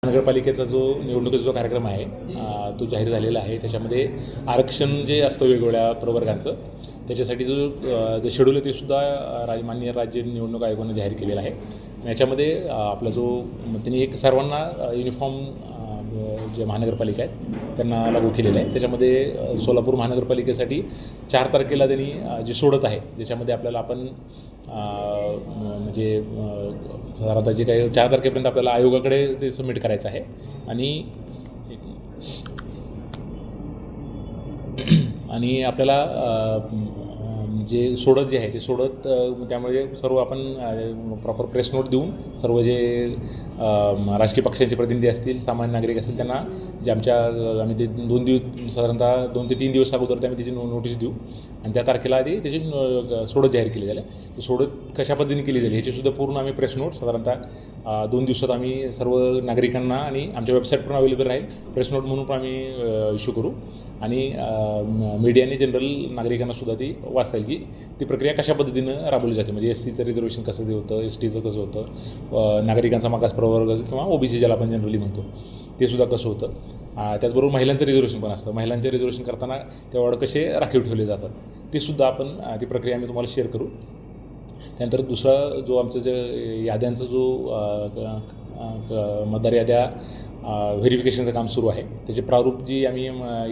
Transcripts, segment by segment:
नगरपालिकेचा जो निवडणुकीचा जो कार्यक्रम आहे तो जाहीर झालेला आहे। त्याच्यामध्ये आरक्षण जे असतं वेगवेगळ्या प्रवर्गांचं त्याच्यासाठी जो शेड्यूल आहे ते सुद्धा माननीय राज्य निवडणूक आयोगाने जाहीर केलेला आहे। याच्यामध्ये आपला जो त्यांनी एक सर्वांना युनिफॉर्म जे महानगरपालिका आहेत त्यांना लागू केलेलं आहे। त्याच्यामध्ये सोलापूर महानगरपालिकेसाठी 4 तारखेला त्यांनी जी सोडत आहे ज्याच्यामध्ये आपल्याला आपण म्हणजे आता जे काही 4 तारखेपर्यंत आपल्याला आयोगाकडे ते सबमिट करायचं आहे आणि आपल्याला जे सोडत जे आहे ते सोडत त्यामुळे सर्व आपण प्रॉपर प्रेस नोट देऊन सर्व जे राजकीय पक्षांचे प्रतिनिधी असतील सामान्य नागरिक असतील त्यांना जे आम्ही ते 2 दिवस साधारणतः 2 ते 3 दिवस अगोदर त्याची नोटीस देऊ आणि त्या तारखेला आधी त्याची सोडत जाहीर केली जाईल। ती सोडत कशा पद्धतीने केली जाईल ह्याचीसुद्धा पूर्ण आम्ही प्रेस नोट साधारणतः 2 दिवसात आम्ही सर्व नागरिकांना आणि आमच्या वेबसाईट पण अवेलेबल राहील प्रेस नोट म्हणून पण आम्ही इश्यू करू आणि मीडियाने जनरल नागरिकांनासुद्धा ती वाचता येईल की ती प्रक्रिया कशा पद्धतीनं राबवली जाते। म्हणजे SCचं रिझर्वेशन कसं होतं STचं कसं होतं नागरिकांचा मागास प्रवर्ग किंवा OBC ज्याला आपण जनरली म्हणतो ते सुद्धा कसं होतं। त्याचबरोबर महिलांचं रिझर्वेशन पण असतं महिलांचे रिझर्वेशन करताना ते वॉर्ड कसे राखीव ठेवले जातात ते सुद्धा आपण ती प्रक्रिया आम्ही तुम्हाला शेअर करू। त्यानंतर दुसरा जो आमचं जे याद्यांचा जो मतदार याद्या व्हेरिफिकेशनचं काम सुरू आहे त्याचे प्रारूप जी आम्ही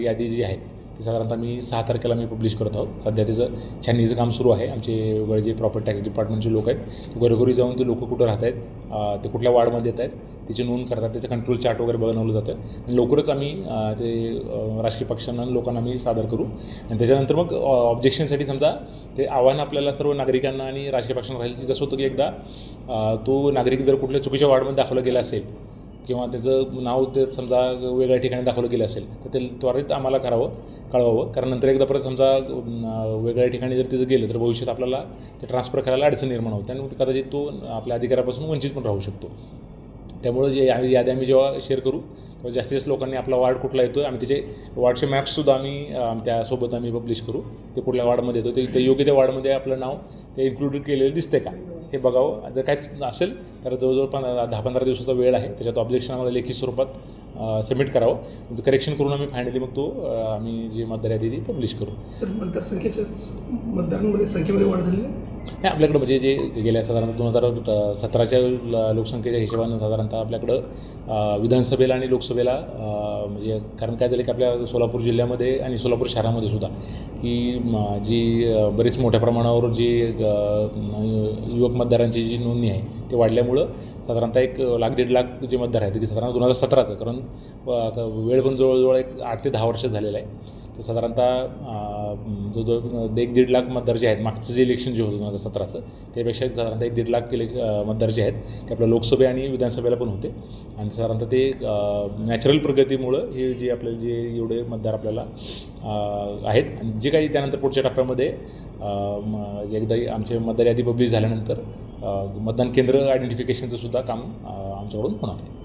यादी जी आहेत ती साधारणतः मी 6 तारखेला मी पब्लिश करत आहोत। सध्या त्याचं छाननीचं काम सुरू आहे। आमचे वेगळे जे प्रॉपर टॅक्स डिपार्टमेंटचे लोक आहेत घरोघरी जाऊन ते लोक कुठं राहत आहेत ते कुठल्या वार्डमध्ये येत आहेत त्याची नोंद करतात त्याचं कंट्रोल चार्ट वगैरे बनवलं जातं आणि लवकरच आम्ही ते राजकीय पक्षांना लोकांना आम्ही सादर करू आणि त्याच्यानंतर मग ऑब्जेक्शनसाठी समजा ते आव्हान आपल्याला सर्व नागरिकांना आणि राजकीय पक्षांना राहील की कसं होतं की एकदा तो नागरिक जर कुठल्या चुकीच्या वार्डमध्ये दाखवला गेला असेल किंवा त्याचं नाव ते समजा वेगळ्या ठिकाणी दाखवलं गेलं असेल तर ते त्वरित आम्हाला कळवावं कारण नंतर एकदा परत समजा वेगळ्या ठिकाणी जर तिथं गेलं तर भविष्यात आपल्याला ते ट्रान्सफर करायला अडचण निर्माण होते आणि कदाचित तो आपल्या अधिकारापासून वंचित पण राहू शकतो। त्यामुळे जे यादी आम्ही जेव्हा शेअर करू तेव्हा जास्तीत जास्त लोकांनी आपला वार्ड कुठला येतो आम्ही त्याचे वार्डचे मॅप्ससुद्धा आम्ही त्यासोबत आम्ही पब्लिश करू ते कुठल्या वार्डमध्ये येतो ते योग्य त्या वार्डमध्ये आपलं नाव ते इन्क्लूड केलेलं दिसते का हे बघावं। जर काय असेल तर जवळजवळ 10-15 दिवसाचा वेळ आहे त्याच्यात ऑब्जेक्शन आम्हाला लेखी स्वरूपात सबमिट करावं करेक्शन करून आम्ही फायनली मग तो आम्ही जी मतदार यादी ती पब्लिश करू। सर मतदारांमध्ये संख्येमध्ये वाढ झाली नाही आपल्याकडं म्हणजे जे गेल्या साधारणतः 2017च्या लोकसंख्येच्या हिशोबानं साधारणतः आपल्याकडं विधानसभेला आणि लोकसभेला म्हणजे कारण काय झालं की आपल्या सोलापूर जिल्ह्यामध्ये आणि सोलापूर शहरामध्ये सुद्धा की जी बरेच मोठ्या प्रमाणावर जी युवक मतदारांची जी नोंदणी आहे ते वाढल्यामुळं साधारणतः 1-1.5 लाख जे मतदार आहेत ते साधारण 2017चं कारण वेळ पण जवळजवळ 8 ते 10 वर्ष झालेलं आहे तर साधारणतः जो 1-1.5 लाख मतदार जे आहेत मागचं जे इलेक्शन जे होतं 2017चं त्यापेक्षा साधारणतः 1-1.5 लाख मतदार जे आहेत ते आपल्या लोकसभे आणि विधानसभेला पण होते आणि साधारणतः ते नॅचरल प्रगतीमुळं हे जे आपल्याला जे एवढे मतदार आपल्याला आहेत आणि जे काही त्यानंतर पुढच्या टप्प्यामध्ये एकदा आमचे मतदार यादी पब्लिश झाल्यानंतर मतदान केंद्र आयडेंटिफिकेशनचं सुद्धा काम आमच्याकडून होणार आहे।